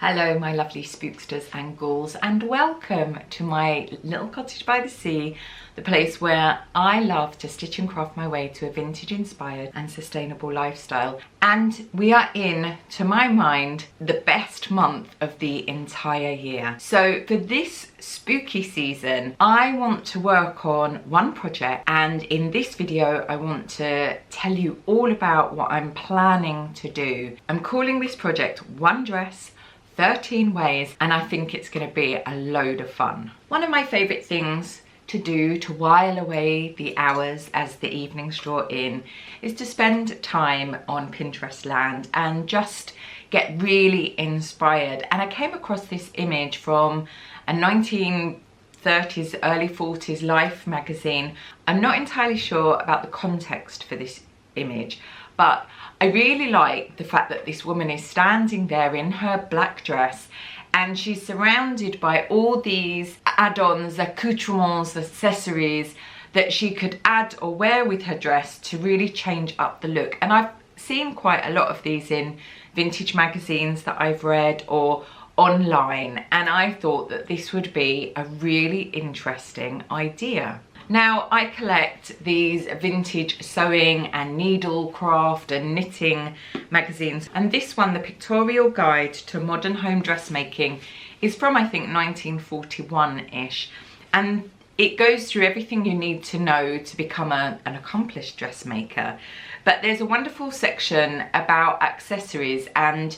Hello my lovely spooksters and ghouls, and welcome to my little cottage by the sea, the place where I love to stitch and craft my way to a vintage inspired and sustainable lifestyle. And we are in, to my mind, the best month of the entire year. So for this spooky season, I want to work on one project, and in this video I want to tell you all about what I'm planning to do. I'm calling this project One Dress 13 Ways, and I think it's going to be a load of fun. One of my favourite things to do to while away the hours as the evenings draw in is to spend time on Pinterest land and just get really inspired. And I came across this image from a 1930s, early 40s Life magazine. I'm not entirely sure about the context for this image, but I really like the fact that this woman is standing there in her black dress and she's surrounded by all these add-ons, accoutrements, accessories that she could add or wear with her dress to really change up the look. And I've seen quite a lot of these in vintage magazines that I've read or online, and I thought that this would be a really interesting idea. Now, I collect these vintage sewing and needlecraft and knitting magazines, and this one, The Pictorial Guide to Modern Home Dressmaking, is from I think 1941-ish, and it goes through everything you need to know to become an accomplished dressmaker. But there's a wonderful section about accessories, and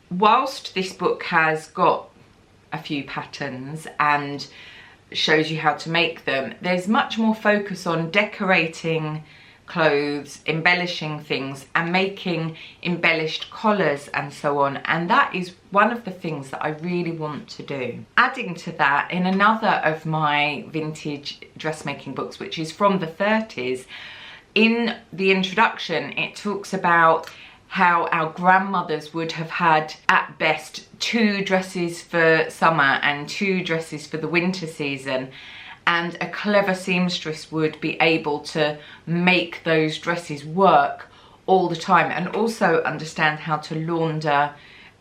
whilst this book has got a few patterns and shows you how to make them, there's much more focus on decorating clothes, embellishing things and making embellished collars and so on, and that is one of the things that I really want to do. Adding to that, in another of my vintage dressmaking books, which is from the 30s, in the introduction it talks about how our grandmothers would have had at best 2 dresses for summer and 2 dresses for the winter season, and a clever seamstress would be able to make those dresses work all the time and also understand how to launder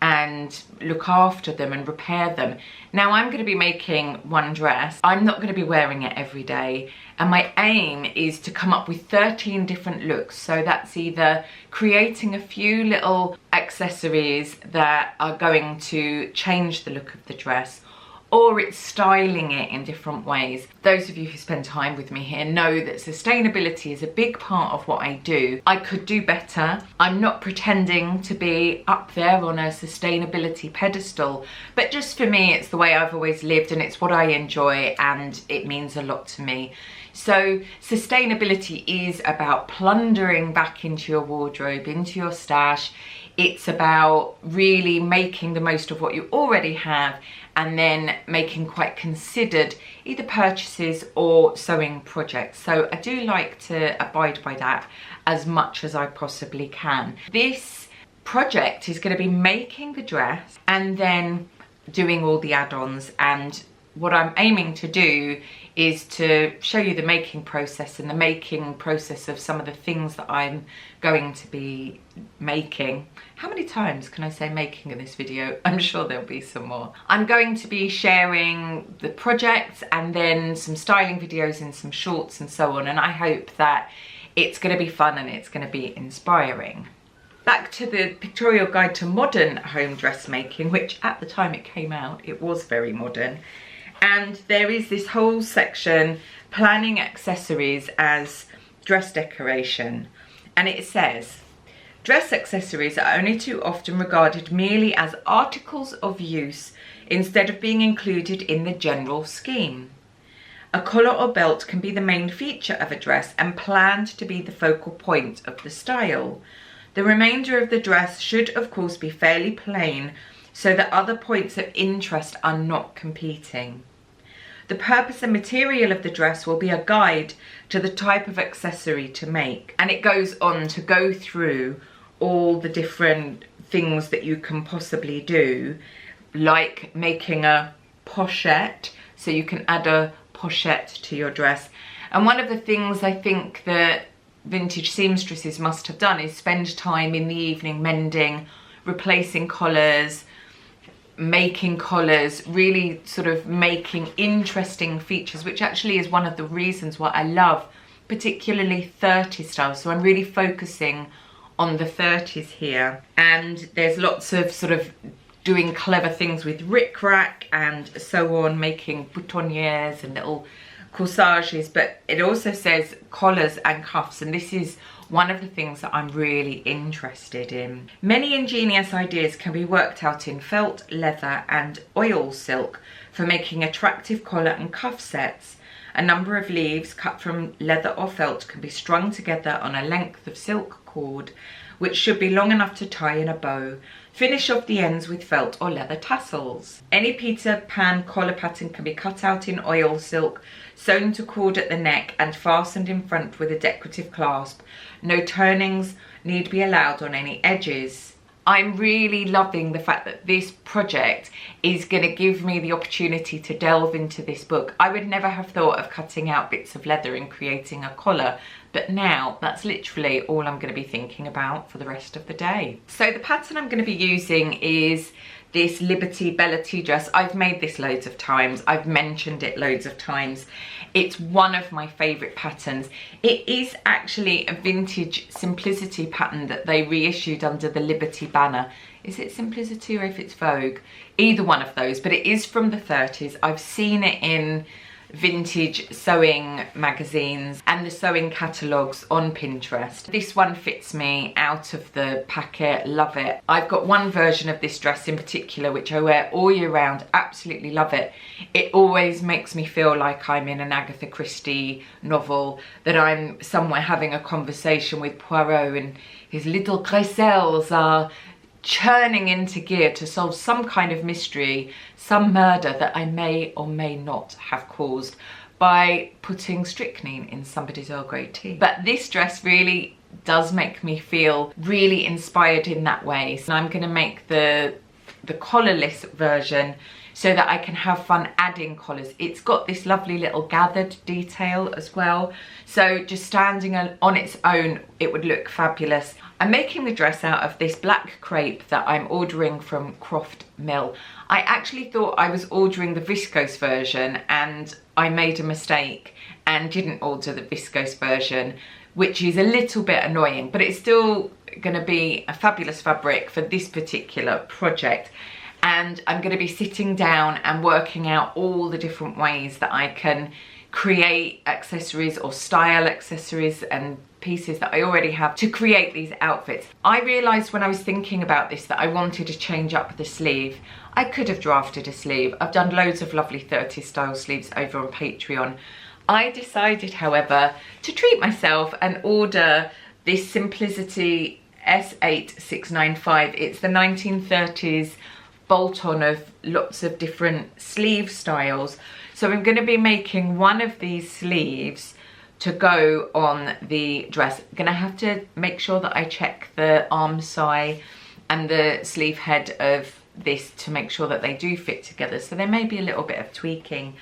and look after them and repair them. Now, I'm going to be making one dress. I'm not going to be wearing it every day, and my aim is to come up with 13 different looks. So that's either creating a few little accessories that are going to change the look of the dress, or it's styling it in different ways. Those of you who spend time with me here know that sustainability is a big part of what I do. I could do better. I'm not pretending to be up there on a sustainability pedestal, but just for me, it's the way I've always lived and it's what I enjoy and it means a lot to me. So sustainability is about plundering back into your wardrobe, into your stash. It's about really making the most of what you already have and then making quite considered either purchases or sewing projects. So I do like to abide by that as much as I possibly can. This project is going to be making the dress and then doing all the add-ons, and what I'm aiming to do is to show you the making process and the making process of some of the things that I'm going to be making. How many times can I say making in this video? I'm sure there'll be some more. I'm going to be sharing the projects and then some styling videos and some shorts and so on, and I hope that it's going to be fun and it's going to be inspiring. Back to the Pictorial Guide to Modern Home Dressmaking, which at the time it came out, it was very modern. And there is this whole section, planning accessories as dress decoration. And it says, dress accessories are only too often regarded merely as articles of use instead of being included in the general scheme. A collar or belt can be the main feature of a dress and planned to be the focal point of the style. The remainder of the dress should of course be fairly plain so that other points of interest are not competing. The purpose and material of the dress will be a guide to the type of accessory to make. And it goes on to go through all the different things that you can possibly do, like making a pochette, so you can add a pochette to your dress. And one of the things I think that vintage seamstresses must have done is spend time in the evening mending, replacing collars, making collars, really sort of making interesting features, which actually is one of the reasons why I love particularly 30s style. So I'm really focusing on the 30s here, and there's lots of sort of doing clever things with rickrack and so on, making boutonnieres and little corsages, but it also says collars and cuffs, and this is one of the things that I'm really interested in. Many ingenious ideas can be worked out in felt, leather and oil silk for making attractive collar and cuff sets. A number of leaves cut from leather or felt can be strung together on a length of silk cord, which should be long enough to tie in a bow. Finish off the ends with felt or leather tassels. Any Peter Pan collar pattern can be cut out in oil silk, sewn to cord at the neck and fastened in front with a decorative clasp. No turnings need be allowed on any edges. I'm really loving the fact that this project is going to give me the opportunity to delve into this book. I would never have thought of cutting out bits of leather and creating a collar, but now that's literally all I'm going to be thinking about for the rest of the day. So the pattern I'm going to be using is this Liberty Bella tea dress. I've made this loads of times. I've mentioned it loads of times. It's one of my favourite patterns. It is actually a vintage Simplicity pattern that they reissued under the Liberty banner. Is it Simplicity or if it's Vogue? Either one of those, but it is from the 30s. I've seen it in vintage sewing magazines and the sewing catalogues on Pinterest. This one fits me out of the packet, love it. I've got one version of this dress in particular which I wear all year round, absolutely love it. It always makes me feel like I'm in an Agatha Christie novel, that I'm somewhere having a conversation with Poirot and his little crécelles are churning into gear to solve some kind of mystery, some murder that I may or may not have caused by putting strychnine in somebody's Earl Grey tea. But this dress really does make me feel really inspired in that way. So I'm going to make the collarless version so that I can have fun adding collars. It's got this lovely little gathered detail as well. So just standing on its own, it would look fabulous. I'm making the dress out of this black crepe that I'm ordering from Croft Mill. I actually thought I was ordering the viscose version and I made a mistake and didn't order the viscose version, which is a little bit annoying, but it's still going to be a fabulous fabric for this particular project. And I'm going to be sitting down and working out all the different ways that I can create accessories or style accessories and pieces that I already have to create these outfits. I realised when I was thinking about this that I wanted to change up the sleeve. I could have drafted a sleeve. I've done loads of lovely 30s style sleeves over on Patreon. I decided, however, to treat myself and order this Simplicity S8695. It's the 1930s bolt-on of lots of different sleeve styles. So I'm going to be making one of these sleeves to go on the dress. I'm going to have to make sure that I check the arm side and the sleeve head of this to make sure that they do fit together. So there may be a little bit of tweaking.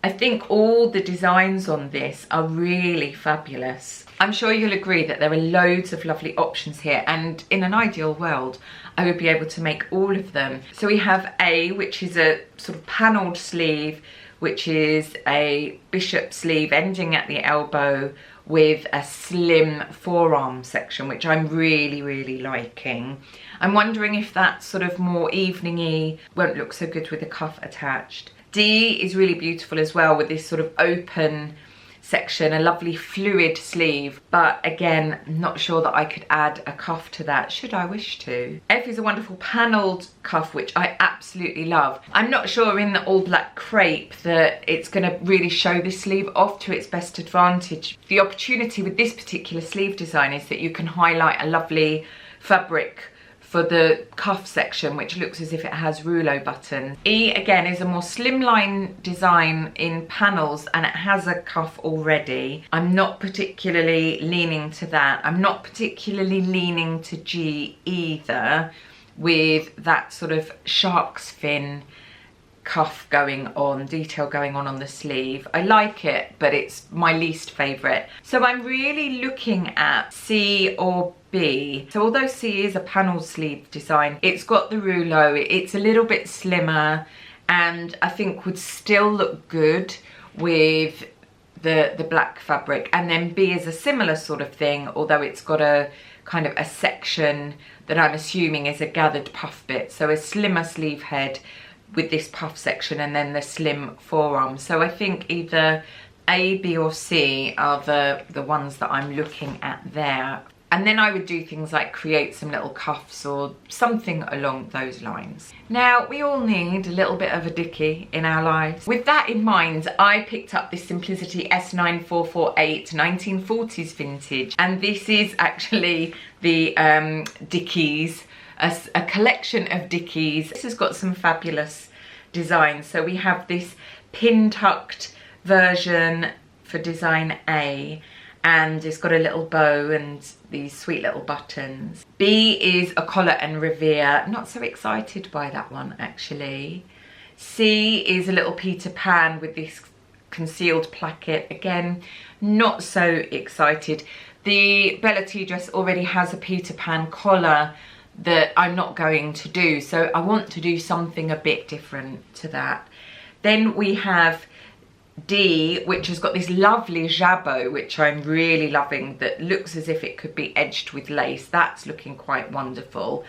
I think all the designs on this are really fabulous. I'm sure you'll agree that there are loads of lovely options here, and in an ideal world I would be able to make all of them. So we have A, which is a sort of panelled sleeve, which is a bishop sleeve ending at the elbow with a slim forearm section, which I'm really, really liking. I'm wondering if that sort of more evening-y won't look so good with the cuff attached. D is really beautiful as well with this sort of open section, a lovely fluid sleeve, but again, not sure that I could add a cuff to that should I wish to. F is a wonderful panelled cuff, which I absolutely love. I'm not sure in the all black crepe that it's going to really show this sleeve off to its best advantage. The opportunity with this particular sleeve design is that you can highlight a lovely fabric for the cuff section, which looks as if it has rouleau buttons. E again is a more slimline design in panels and it has a cuff already. I'm not particularly leaning to that. I'm not particularly leaning to G either, with that sort of shark's fin cuff going on, detail going on the sleeve. I like it, but it's my least favourite. So I'm really looking at C or B. So although C is a panel sleeve design, it's got the rouleau, it's a little bit slimmer, and I think would still look good with the black fabric. And then B is a similar sort of thing, although it's got a kind of a section that I'm assuming is a gathered puff bit. So a slimmer sleeve head with this puff section and then the slim forearm. So I think either A, B or C are the ones that I'm looking at there. And then I would do things like create some little cuffs or something along those lines. Now, we all need a little bit of a Dickie in our lives. With that in mind, I picked up this Simplicity S9448 1940s vintage. And this is actually the Dickies, a collection of Dickies. This has got some fabulous designs. So we have this pin-tucked version for design A, and it's got a little bow and these sweet little buttons. B is a collar and revere. Not so excited by that one actually. C is a little Peter Pan with this concealed placket. Again, not so excited. The Bella Tea dress already has a Peter Pan collar that I'm not going to do, so I want to do something a bit different to that. Then we have D, which has got this lovely jabot, which I'm really loving, that looks as if it could be edged with lace. That's looking quite wonderful.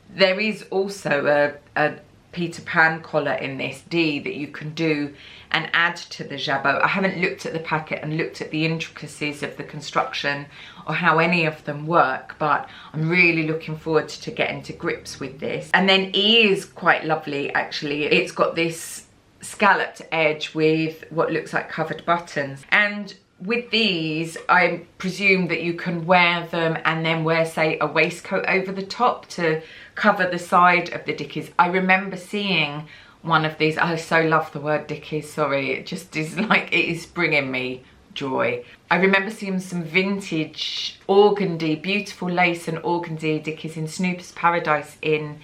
There is also a Peter Pan collar in this D that you can do and add to the jabot. I haven't looked at the packet and looked at the intricacies of the construction or how any of them work, but I'm really looking forward to getting to grips with this. And then E is quite lovely actually. It's got this scalloped edge with what looks like covered buttons, and with these I presume that you can wear them and then wear, say, a waistcoat over the top to cover the side of the Dickies. I remember seeing one of these. I so love the word Dickies, sorry, it just is like, it is bringing me joy. I remember seeing some vintage organdy, beautiful lace and organdy Dickies in Snoopers Paradise in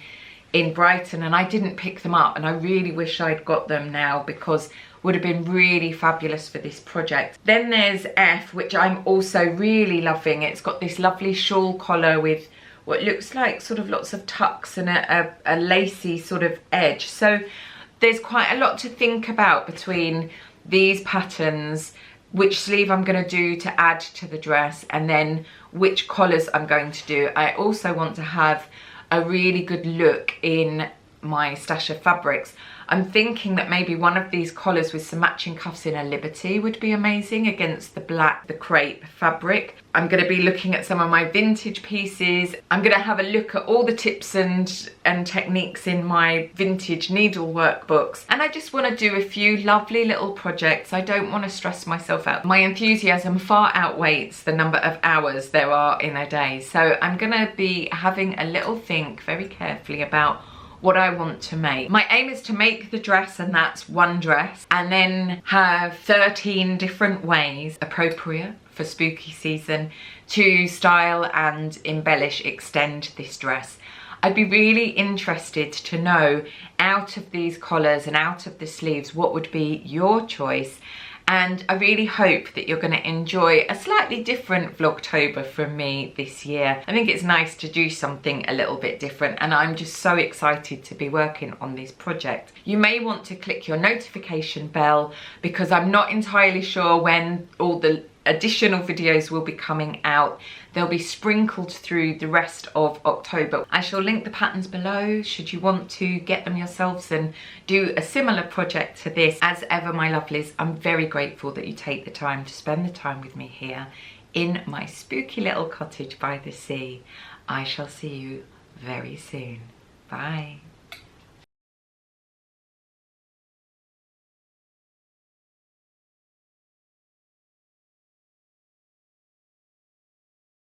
Brighton, and I didn't pick them up, and I really wish I'd got them now because would have been really fabulous for this project. Then there's F, which I'm also really loving. It's got this lovely shawl collar with what looks like sort of lots of tucks and a lacy sort of edge. So there's quite a lot to think about between these patterns, which sleeve I'm going to do to add to the dress, and then which collars I'm going to do. I also want to have a really good look in my stash of fabrics. I'm thinking that maybe one of these collars with some matching cuffs in a Liberty would be amazing against the black, the crepe fabric. I'm going to be looking at some of my vintage pieces. I'm going to have a look at all the tips and techniques in my vintage needle workbooks. And I just want to do a few lovely little projects. I don't want to stress myself out. My enthusiasm far outweighs the number of hours there are in a day. So I'm going to be having a little think very carefully about what I want to make. My aim is to make the dress, and that's one dress, and then have 13 different ways appropriate for spooky season to style and embellish, extend this dress. I'd be really interested to know, out of these collars and out of the sleeves, what would be your choice. And I really hope that you're going to enjoy a slightly different Vlogtober from me this year. I think it's nice to do something a little bit different, and I'm just so excited to be working on this project. You may want to click your notification bell because I'm not entirely sure when all the additional videos will be coming out. They'll be sprinkled through the rest of October. I shall link the patterns below should you want to get them yourselves and do a similar project to this. As ever, my lovelies, I'm very grateful that you take the time to spend the time with me here in my spooky little cottage by the sea. I shall see you very soon. Bye.